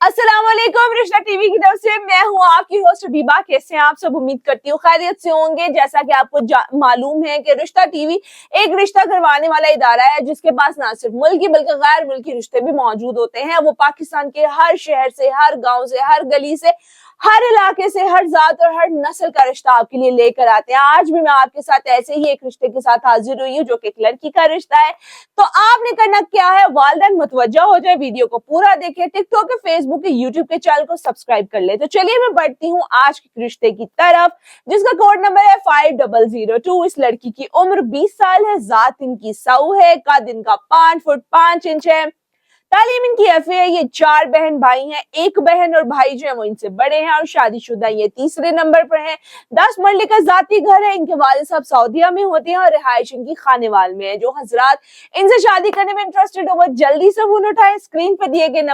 अस्सलाम वालेकुम। रिश्ता टीवी की तरफ से मैं हूँ आपकी होस्ट हबीबा। कैसे हैं आप सब? उम्मीद करती हूँ खैरियत से होंगे। जैसा कि आपको मालूम है कि रिश्ता टीवी एक रिश्ता करवाने वाला इदारा है जिसके पास ना सिर्फ मुल्की बल्कि गैर मुल्की रिश्ते भी मौजूद होते हैं। वो पाकिस्तान के हर शहर से, हर गांव से, हर गली से, हर इलाके से, हर जात और हर नस्ल का रिश्ता आपके लिए लेकर आते हैं। आज भी मैं आपके साथ ऐसे ही एक रिश्ते के साथ हाजिर हुई हूँ जो कि एक लड़की का रिश्ता है। तो आपने करना क्या है, वालिदैन मुतवज्जा हो जाए, वीडियो को पूरा देखें, टिकटॉक के, फेसबुक के, यूट्यूब के चैनल को सब्सक्राइब कर ले। तो चलिए मैं बढ़ती हूँ आज के रिश्ते की तरफ जिसका कोड नंबर है 5002। इस लड़की की उम्र 20 साल है, जात इनकी सऊ है, कद इनका 5 फुट 5 इंच है, तालीम इनकी एफए है। ये 4 बहन भाई हैं, एक बहन और भाई जो है वो इनसे बड़े हैं और शादीशुदा ये तीसरे नंबर पर है। 10 मरले का जाती घर है। इनके वालिद साहब सऊदीया में होते हैं और रिहाइश इनकी खानेवाल में है। जो हजरात इनसे शादी करने में इंटरेस्टेड हो वो जल्दी से फोन उठाएं। स्क्रीन पर दिए गए